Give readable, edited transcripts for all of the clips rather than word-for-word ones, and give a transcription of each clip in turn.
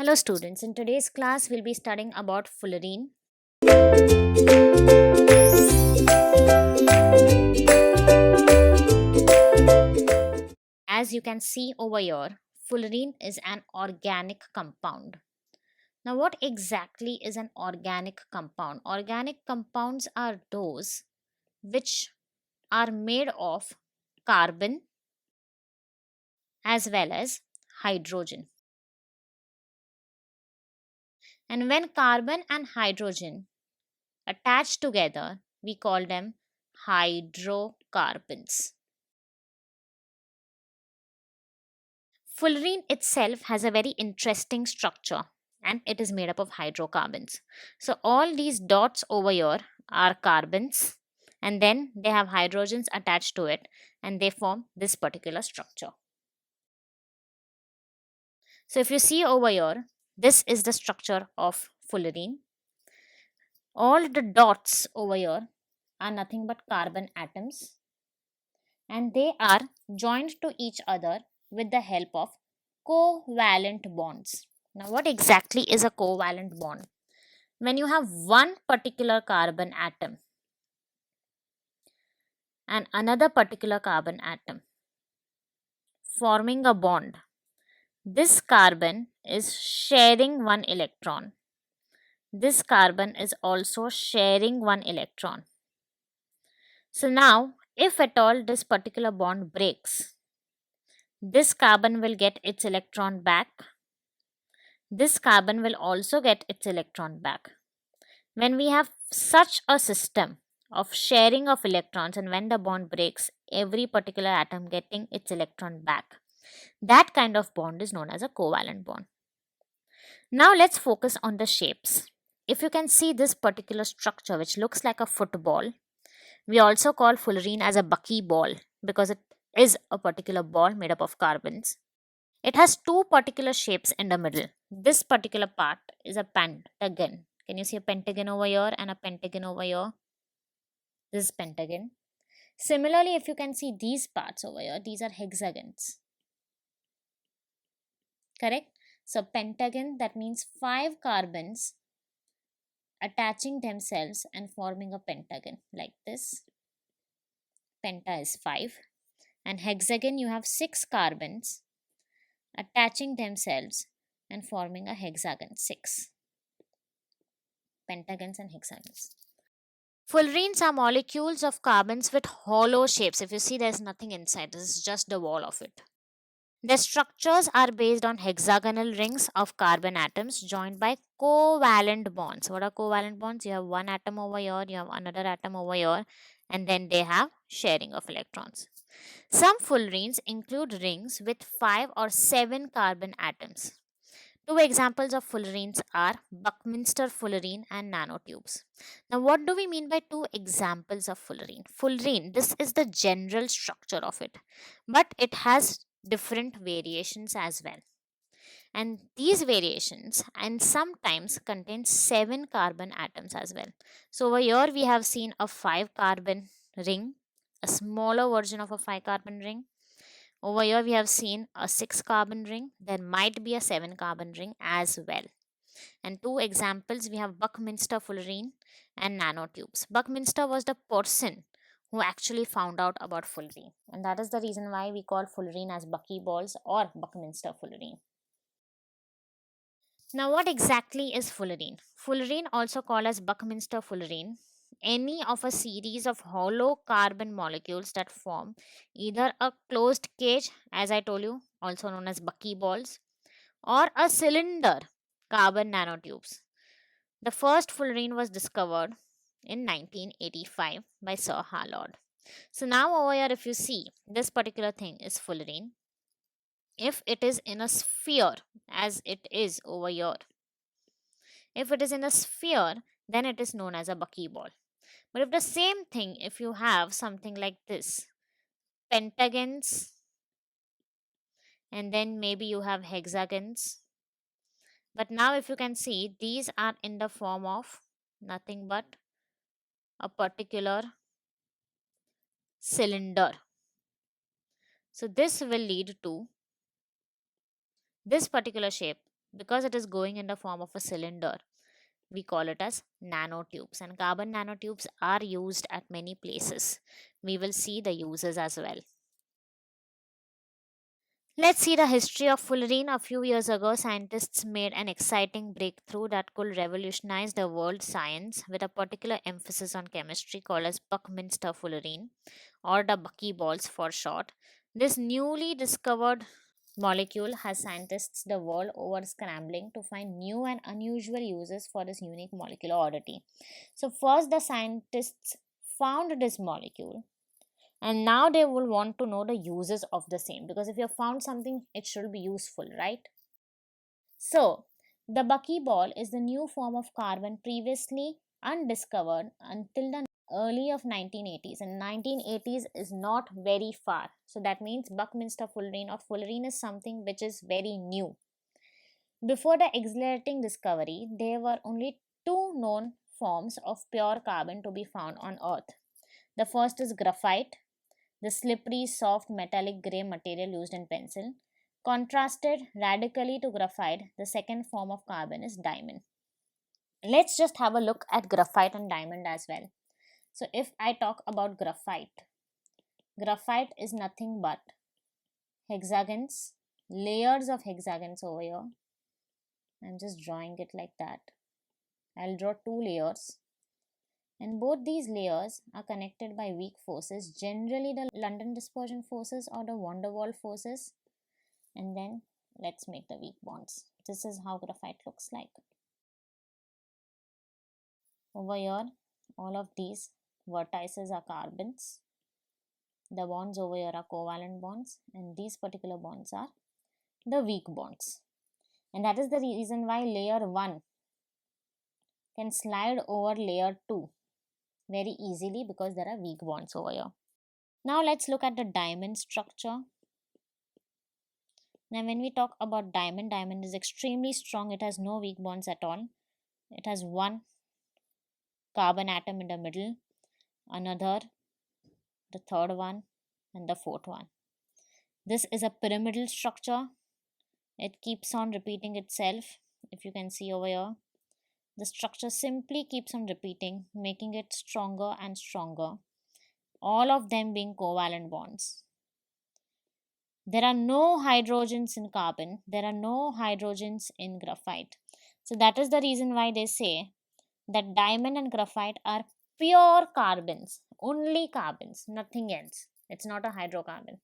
Hello students, in today's class we'll be studying about fullerene. As you can see over here, fullerene is an organic compound. Now what exactly is an organic compound? Organic compounds are those which are made of carbon as well as hydrogen. And when carbon and hydrogen attach together, we call them hydrocarbons. Fullerene itself has a very interesting structure and it is made up of hydrocarbons. So all these dots over here are carbons and then they have hydrogens attached to it and they form this particular structure. So if you see over here, this is the structure of fullerene. All the dots over here are nothing but carbon atoms and they are joined to each other with the help of covalent bonds. Now, what exactly is a covalent bond? When you have one particular carbon atom and another particular carbon atom forming a bond, this carbon is sharing one electron. This carbon is also sharing one electron. So now, if at all this particular bond breaks, this carbon will get its electron back. This carbon will also get its electron back. When we have such a system of sharing of electrons and when the bond breaks, every particular atom getting its electron back, that kind of bond is known as a covalent bond. Now let's focus on the shapes. If you can see this particular structure which looks like a football, we also call fullerene as a buckyball because it is a particular ball made up of carbons. It has two particular shapes in the middle. This particular part is a pentagon. Can you see a pentagon over here and a pentagon over here? This is pentagon. Similarly, if you can see these parts over here, these are hexagons. Correct? So pentagon, that means 5 carbons attaching themselves and forming a pentagon like this. Penta is 5. And hexagon, you have 6 carbons attaching themselves and forming a hexagon. 6 pentagons and hexagons. Fullerenes are molecules of carbons with hollow shapes. If you see, there's nothing inside, this is just the wall of it. Their structures are based on hexagonal rings of carbon atoms joined by covalent bonds. What are covalent bonds? You have one atom over here, you have another atom over here, and then they have sharing of electrons. Some fullerenes include rings with 5 or 7 carbon atoms. Two examples of fullerenes are Buckminster fullerene and nanotubes. Now, what do we mean by two examples of fullerene? Fullerene, this is the general structure of it, but it has different variations as well. And these variations and sometimes contain 7 carbon atoms as well. So over here we have seen a 5 carbon ring, a smaller version of a 5 carbon ring. Over here we have seen a 6 carbon ring. There might be a 7 carbon ring as well. And two examples, we have Buckminster fullerene and nanotubes. Buckminster was the person who actually found out about fullerene, and that is the reason why we call fullerene as buckyballs or Buckminster fullerene. Now, what exactly is fullerene? Fullerene, also called as Buckminster fullerene, any of a series of hollow carbon molecules that form either a closed cage, as I told you, also known as buckyballs, or a cylinder, carbon nanotubes. The first fullerene was discovered in 1985 by Sir Hallord. So now over here, if you see, this particular thing is fullerene. If it is in a sphere, as it is over here, if it is in a sphere, then it is known as a buckyball. But if the same thing, if you have something like this, pentagons, and then maybe you have hexagons. But now if you can see, these are in the form of nothing but a particular cylinder. So this will lead to this particular shape because it is going in the form of a cylinder. We call it as nanotubes, and carbon nanotubes are used at many places. We will see the uses as well. Let's see the history of fullerene. A few years ago, scientists made an exciting breakthrough that could revolutionize the world science with a particular emphasis on chemistry called as Buckminster fullerene, or the buckyballs for short. This newly discovered molecule has scientists the world over scrambling to find new and unusual uses for this unique molecular oddity. So, first, the scientists found this molecule, and now they will want to know the uses of the same, because if you have found something, it should be useful, right? So, the buckyball is the new form of carbon previously undiscovered until the early of 1980s, and 1980s is not very far. So that means Buckminster fullerene or fullerene is something which is very new. Before the exhilarating discovery, there were only two known forms of pure carbon to be found on Earth. The first is graphite, the slippery, soft, metallic gray material used in pencil. Contrasted radically to graphite, the second form of carbon is diamond. Let's just have a look at graphite and diamond as well. So, if I talk about graphite, graphite is nothing but hexagons, layers of hexagons over here. I'm just drawing it like that. I'll draw two layers, and both these layers are connected by weak forces, generally the London dispersion forces or the van der Waals forces. And then let's make the weak bonds. This is how graphite looks like. Over here, all of these vertices are carbons. The bonds over here are covalent bonds, and these particular bonds are the weak bonds. And that is the reason why layer 1 can slide over layer 2 very easily, because there are weak bonds over here. Now let's look at the diamond structure. Now when we talk about diamond, diamond is extremely strong. It has no weak bonds at all. It has one carbon atom in the middle, another, the third one, and the fourth one. This is a pyramidal structure. It keeps on repeating itself. If you can see over here, the structure simply keeps on repeating, making it stronger and stronger, all of them being covalent bonds. There are no hydrogens in carbon, there are no hydrogens in graphite. So that is the reason why they say that diamond and graphite are pure carbons, only carbons, nothing else. It's not a hydrocarbon.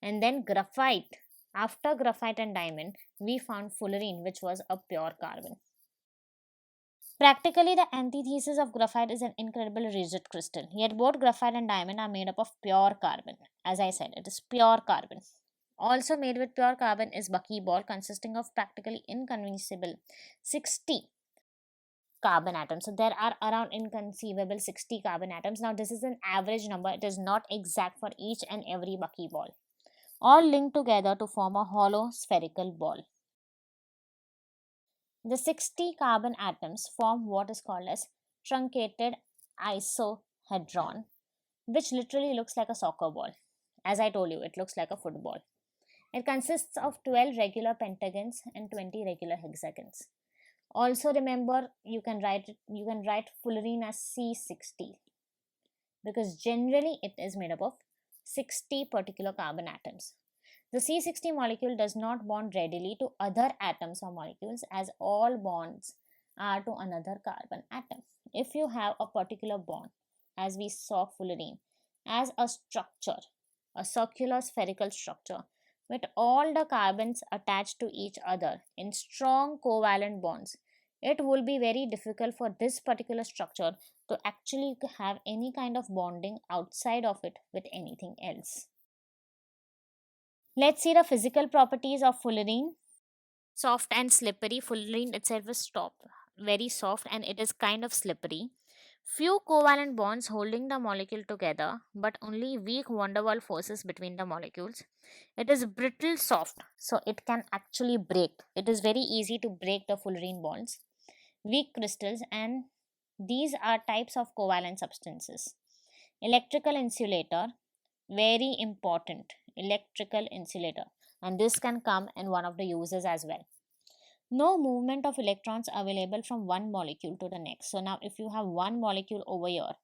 And then graphite, after graphite and diamond, we found fullerene, which was a pure carbon. Practically, the antithesis of graphite is an incredible rigid crystal. Yet both graphite and diamond are made up of pure carbon. As I said, it is pure carbon. Also made with pure carbon is buckyball, consisting of practically inconceivable 60 carbon atoms. So there are around inconceivable 60 carbon atoms. Now this is an average number. It is not exact for each and every buckyball. All linked together to form a hollow spherical ball. The 60 carbon atoms form what is called as truncated isohedron, which literally looks like a soccer ball. As I told you, it looks like a football. It consists of 12 regular pentagons and 20 regular hexagons. Also remember, you can write fullerene as C60, because generally it is made up of 60 particular carbon atoms. The C60 molecule does not bond readily to other atoms or molecules, as all bonds are to another carbon atom. If you have a particular bond, as we saw fullerene, as a structure, a circular spherical structure, with all the carbons attached to each other in strong covalent bonds, it will be very difficult for this particular structure to actually have any kind of bonding outside of it with anything else. Let's see the physical properties of fullerene. Soft and slippery. Fullerene itself is very soft, and it is kind of slippery. Few covalent bonds holding the molecule together, but only weak van der Waals forces between the molecules. It is brittle soft, so it can actually break. It is very easy to break the fullerene bonds. Weak crystals, and these are types of covalent substances. Electrical insulator, very important, electrical insulator, and this can come in one of the uses as well. No movement of electrons available from one molecule to the next. So now if you have one molecule over here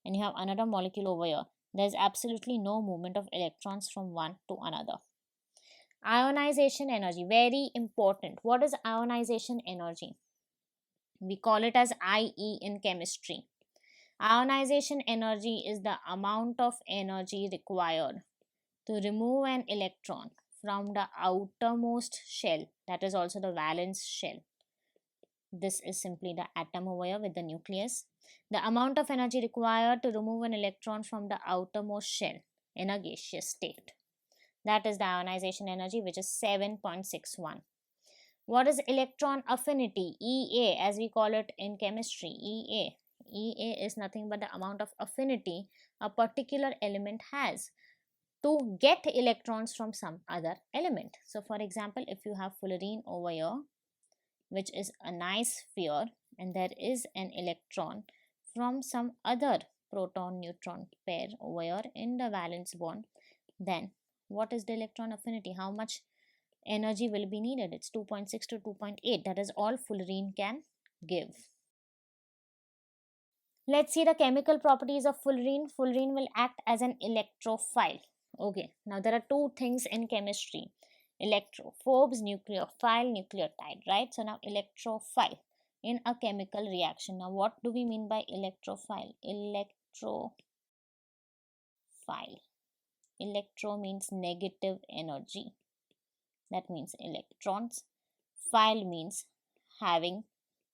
and you have another molecule over here, there's absolutely no movement of electrons from one to another. Ionization energy, very important. What is ionization energy? We call it as IE in chemistry. Ionization energy is the amount of energy required to remove an electron from the outermost shell, that is also the valence shell. This is simply the atom over here with the nucleus. The amount of energy required to remove an electron from the outermost shell in a gaseous state. That is the ionization energy, which is 7.61. What is electron affinity? EA, as we call it in chemistry. EA is nothing but the amount of affinity a particular element has to get electrons from some other element. So for example, if you have fullerene over here, which is a nice sphere, and there is an electron from some other proton neutron pair over here in the valence bond, then what is the electron affinity? How much energy will be needed? It's 2.6 to 2.8. That is all fullerene can give. Let's see the chemical properties of fullerene. Fullerene will act as an electrophile. Okay, now there are two things in chemistry: electrophobes, nucleophile, nucleotide, right? So now electrophile in a chemical reaction. Now what do we mean by electrophile? Electrophile. Electro means negative energy. That means electrons. Phile means having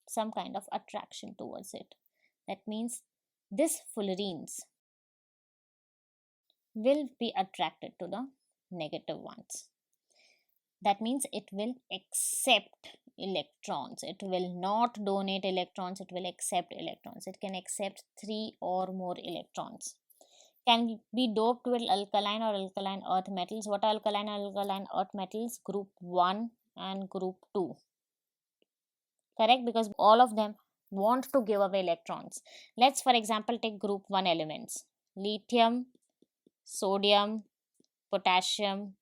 some kind of attraction towards it. That means this fullerenes will be attracted to the negative ones. That means it will accept electrons. It will not donate electrons, it will accept electrons. It can accept 3 or more electrons. Can be doped with alkaline or alkaline earth metals. What are alkaline and alkaline earth metals? Group 1 and group 2. Correct, because all of them want to give away electrons. Let's for example take group 1 elements: lithium, sodium, potassium,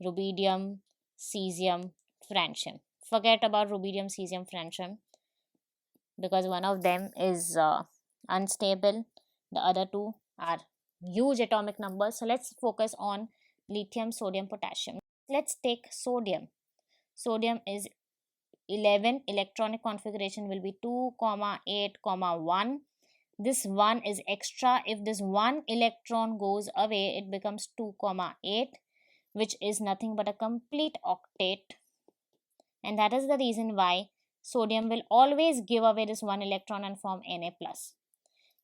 rubidium, cesium, francium. Forget about rubidium, cesium, francium because one of them is unstable, the other two are huge atomic numbers. So let's focus on lithium, sodium, potassium. Let's take sodium. Sodium is 11, electronic configuration will be 2, 8, 1. This 1 is extra. If this 1 electron goes away, it becomes 2, 8, which is nothing but a complete octet. And that is the reason why sodium will always give away this 1 electron and form Na+.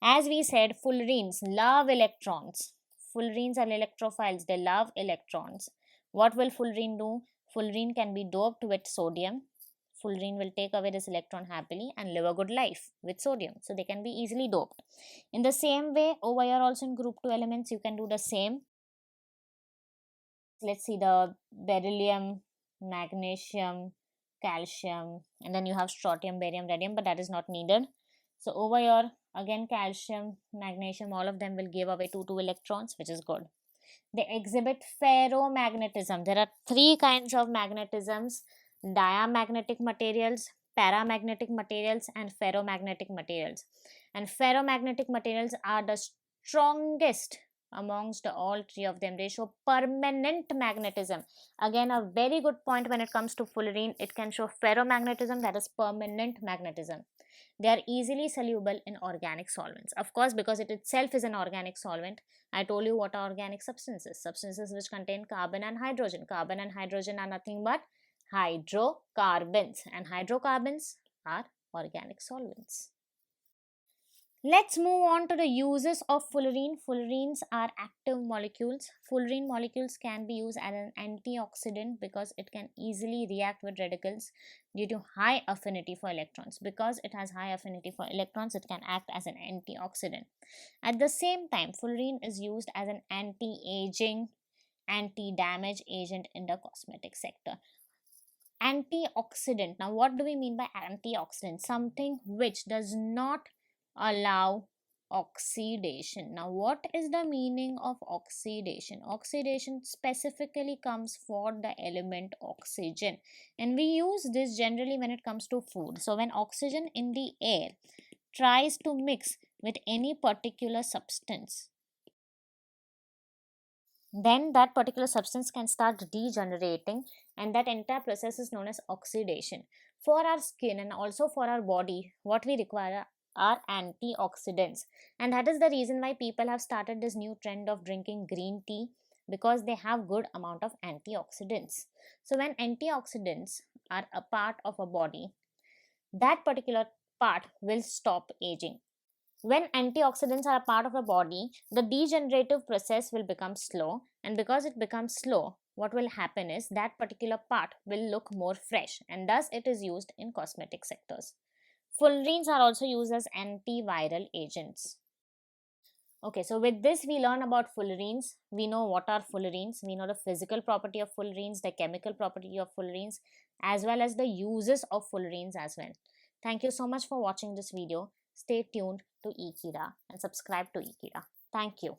As we said, fullerenes love electrons. Fullerenes are electrophiles. They love electrons. What will fullerene do? Fullerene can be doped with sodium. Fullerene will take away this electron happily and live a good life with sodium. So they can be easily doped. In the same way, over here also in group 2 elements, you can do the same. Let's see the beryllium, magnesium, calcium, and then you have strontium, barium, radium, but that is not needed. So over here, again calcium, magnesium, all of them will give away 2 electrons, which is good. They exhibit ferromagnetism. There are 3 kinds of magnetisms: diamagnetic materials, paramagnetic materials, and ferromagnetic materials. And ferromagnetic materials are the strongest amongst all 3 of them. They show permanent magnetism. Again, a very good point when it comes to fullerene. It can show ferromagnetism, that is permanent magnetism. They are easily soluble in organic solvents. Of course, because it itself is an organic solvent. I told you what are organic substances. Substances which contain carbon and hydrogen. Carbon and hydrogen are nothing but hydrocarbons, and hydrocarbons are organic solvents. Let's move on to the uses of fullerene. Fullerenes are active molecules. Fullerene molecules can be used as an antioxidant because it can easily react with radicals due to high affinity for electrons. Because it has high affinity for electrons, it can act as an antioxidant. At the same time, fullerene is used as an anti-aging, anti-damage agent in the cosmetic sector. Antioxidant. Now, what do we mean by antioxidant? Something which does not allow Oxidation. Now, what is the meaning of oxidation? Oxidation specifically comes for the element oxygen, and we use this generally when it comes to food. So, when oxygen in the air tries to mix with any particular substance, then that particular substance can start degenerating, and that entire process is known as oxidation. For our skin and also for our body, what we require are antioxidants, and that is the reason why people have started this new trend of drinking green tea, because they have good amount of antioxidants. So when antioxidants are a part of a body, that particular part will stop aging. When antioxidants are a part of the body, the degenerative process will become slow, and because it becomes slow, what will happen is that particular part will look more fresh, and thus it is used in cosmetic sectors. Fullerenes are also used as antiviral agents. Okay, so with this we learn about fullerenes. We know what are fullerenes. We know the physical property of fullerenes, the chemical property of fullerenes, as well as the uses of fullerenes as well. Thank you so much for watching this video. Stay tuned to Ekeeda and subscribe to Ekeeda. Thank you.